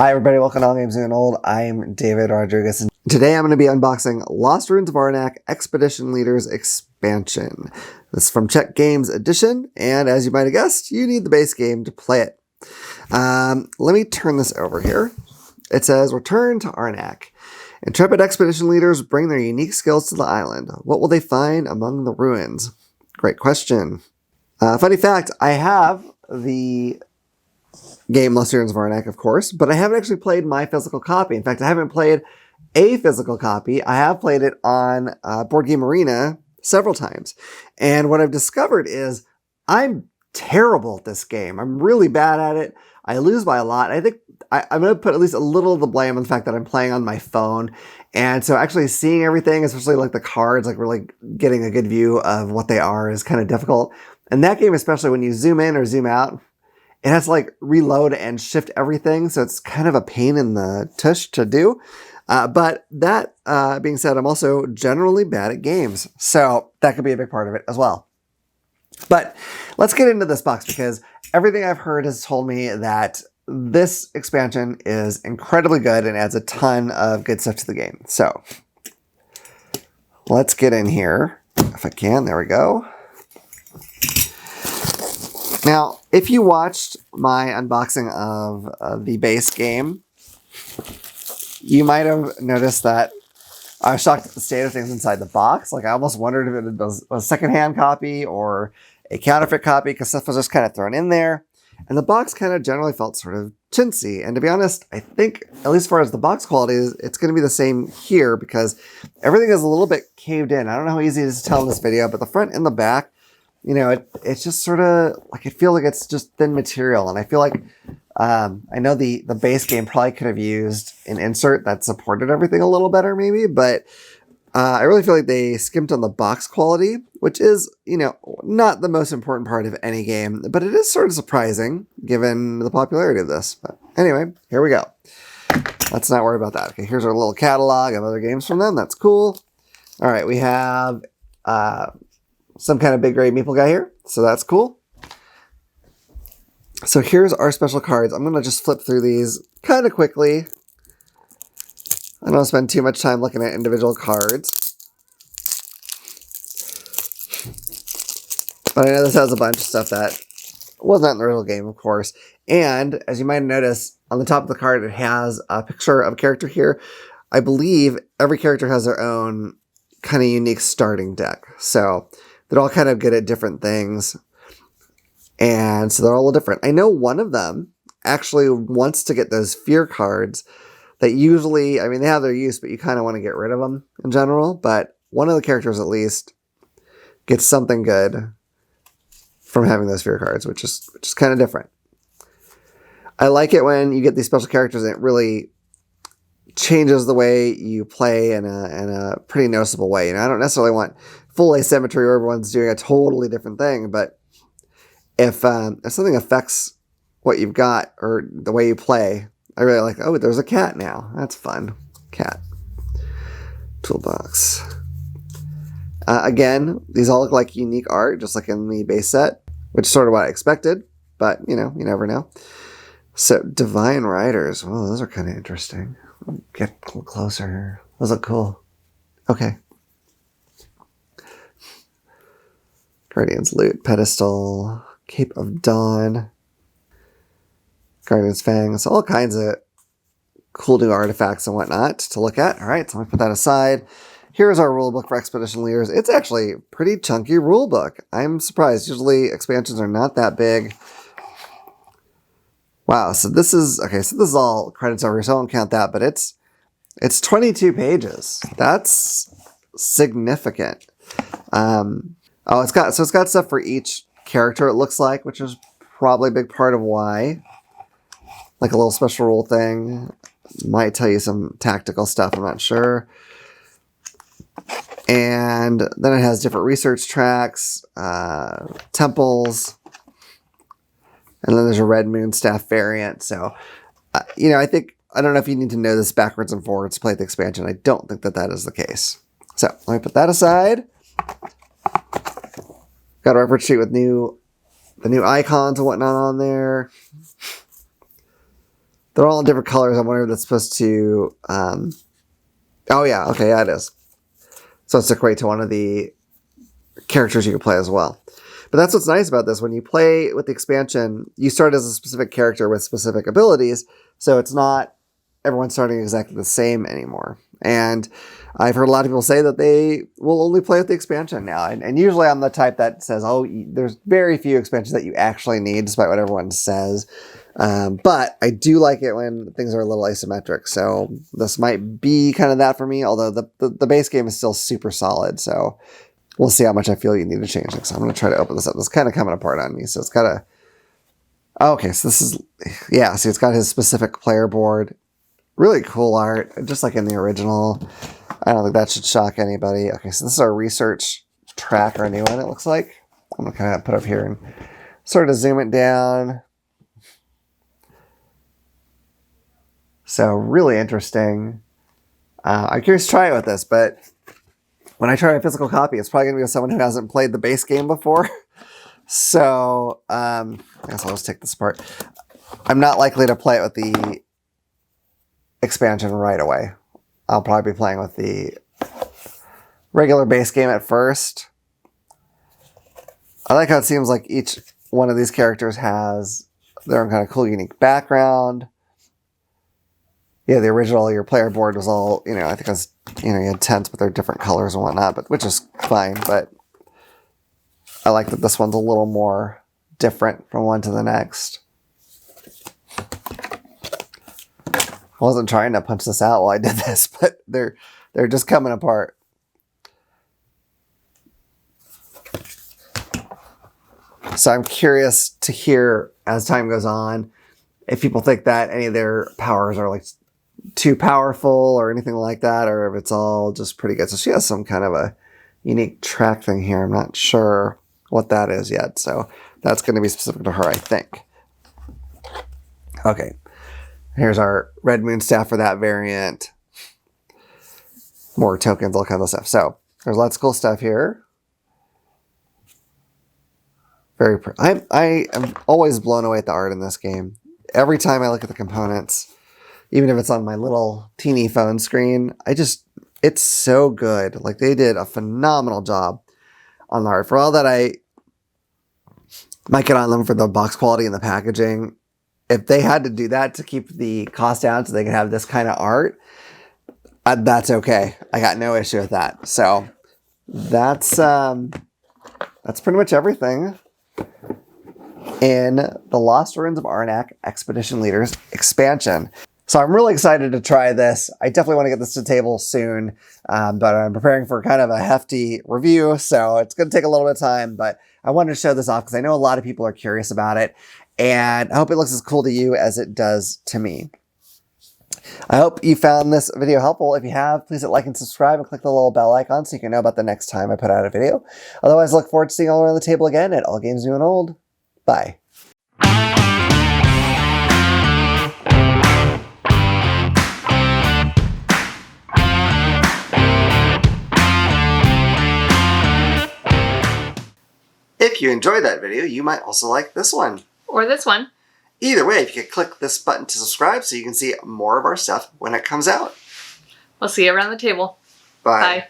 Hi everybody, welcome to All Games New and Old. I'm David Rodriguez, and today I'm going to be unboxing Lost Ruins of Arnak Expedition Leaders Expansion. This is from Czech Games Edition, and as you might have guessed, you need the base game to play it. Let me turn this over here. It says, Return to Arnak. Intrepid expedition leaders bring their unique skills to the island. What will they find among the ruins? Great question. Funny fact, I have the game Lost Ruins of Arnak, of course, but I haven't actually played my physical copy. In fact, I haven't played a physical copy. I have played it on Board Game Arena several times. And what I've discovered is I'm terrible at this game. I'm really bad at it. I lose by a lot. I think I'm going to put at least a little of the blame on the fact that I'm playing on my phone. And so actually seeing everything, especially like the cards, like really getting a good view of what they are is kind of difficult. And that game, especially when you zoom in or zoom out, it has to like reload and shift everything. So it's kind of a pain in the tush to do. But that being said, I'm also generally bad at games. So that could be a big part of it as well. But let's get into this box because everything I've heard has told me that this expansion is incredibly good and adds a ton of good stuff to the game. So let's get in here if I can. There we go. Now, if you watched my unboxing of the base game, you might have noticed that I was shocked at the state of things inside the box. Like, I almost wondered if it was a secondhand copy or a counterfeit copy because stuff was just kind of thrown in there. And the box kind of generally felt sort of chintzy. And to be honest, I think, at least as far as the box quality is, it's going to be the same here because everything is a little bit caved in. I don't know how easy it is to tell in this video, but the front and the back, you know, it's just sort of like, I feel like it's just thin material. And I feel like, I know the base game probably could have used an insert that supported everything a little better maybe, but I really feel like they skimped on the box quality, which is, you know, not the most important part of any game, but it is sort of surprising given the popularity of this. But anyway, here we go. Let's not worry about that. Okay, here's our little catalog of other games from them. That's cool. All right, we have, some kind of big gray meeple guy here. So that's cool. So here's our special cards. I'm going to just flip through these kind of quickly. I don't want to spend too much time looking at individual cards. But I know this has a bunch of stuff that was not in the original game, of course. And as you might notice, on the top of the card, it has a picture of a character here. I believe every character has their own kind of unique starting deck. So they're all kind of good at different things. And so they're all a little different. I know one of them actually wants to get those fear cards that usually, I mean, they have their use, but you kind of want to get rid of them in general. But one of the characters at least gets something good from having those fear cards, which is kind of different. I like it when you get these special characters and it really changes the way you play in a pretty noticeable way. You know, I don't necessarily want full asymmetry where everyone's doing a totally different thing, but if something affects what you've got or the way you play, I really like, oh, there's a cat now. That's fun. Cat. Toolbox. Again, these all look like unique art, just like in the base set, which is sort of what I expected, but, you know, you never know. So, Divine Riders. Well, those are kind of interesting. Get a little closer here. Those look cool. Okay. Guardian's Loot, Pedestal, Cape of Dawn, Guardian's Fangs, all kinds of cool new artifacts and whatnot to look at. All right, so I'm going to put that aside. Here's our rulebook for Expedition Leaders. It's actually a pretty chunky rulebook. I'm surprised. Usually expansions are not that big. Wow, so this is, okay, so this is all credits over, so I won't count that, but it's 22 pages. That's significant. Oh, it's got stuff for each character, it looks like, which is probably a big part of why. Like a little special rule thing. Might tell you some tactical stuff, I'm not sure. And then it has different research tracks, temples, and then there's a Red Moon Staff variant. So, you know, I don't know if you need to know this backwards and forwards to play the expansion. I don't think that is the case. So, let me put that aside. Got a reference sheet with the new icons and whatnot on there. They're all in different colors. I wonder if that's supposed to... oh, yeah. Okay, yeah, it is. So it's equate to one of the characters you can play as well. But that's what's nice about this. When you play with the expansion, you start as a specific character with specific abilities. So it's not everyone starting exactly the same anymore. And I've heard a lot of people say that they will only play with the expansion now. And usually I'm the type that says, oh, there's very few expansions that you actually need, despite what everyone says. But I do like it when things are a little asymmetric. So this might be kind of that for me, although the base game is still super solid. So we'll see how much I feel you need to change it. So I'm going to try to open this up. It's kind of coming apart on me. So it's got a... Okay, so this is... Yeah, see, it's got his specific player board. Really cool art, just like in the original. I don't think that should shock anybody. Okay, so this is our research track or a new one, it looks like. I'm going to kind of put up here and sort of zoom it down. So really interesting. I'm curious to try it with this, but when I try a physical copy, it's probably going to be with someone who hasn't played the base game before. So I guess I'll just take this apart. I'm not likely to play it with the expansion right away. I'll probably be playing with the regular base game at first. I like how it seems like each one of these characters has their own kind of cool, unique background. Yeah, the original, your player board was all, I think it was, you had tents with their different colors and whatnot, but which is fine. But I like that this one's a little more different from one to the next. I wasn't trying to punch this out while I did this, but they're just coming apart. So I'm curious to hear as time goes on if people think that any of their powers are like too powerful or anything like that, or if it's all just pretty good. So she has some kind of a unique track thing here. I'm not sure what that is yet. So that's going to be specific to her, I think. Okay. Here's our Red Moon staff for that variant. More tokens, all kinds of stuff. So there's lots of cool stuff here. I am always blown away at the art in this game. Every time I look at the components, even if it's on my little teeny phone screen, it's so good. Like, they did a phenomenal job on the art. For all that I might get on them for the box quality and the packaging, if they had to do that to keep the cost down so they could have this kind of art, that's okay. I got no issue with that. So that's pretty much everything in the Lost Ruins of Arnak Expedition Leaders expansion. So I'm really excited to try this. I definitely want to get this to the table soon, but I'm preparing for kind of a hefty review, so it's going to take a little bit of time, but I wanted to show this off because I know a lot of people are curious about it, and I hope it looks as cool to you as it does to me. I hope you found this video helpful. If you have, please hit like and subscribe and click the little bell icon so you can know about the next time I put out a video. Otherwise, I look forward to seeing you all around the table again at All Games New and Old. Bye. If you enjoyed that video, you might also like this one. Or this one. Either way, if you could click this button to subscribe so you can see more of our stuff when it comes out. We'll see you around the table. Bye. Bye.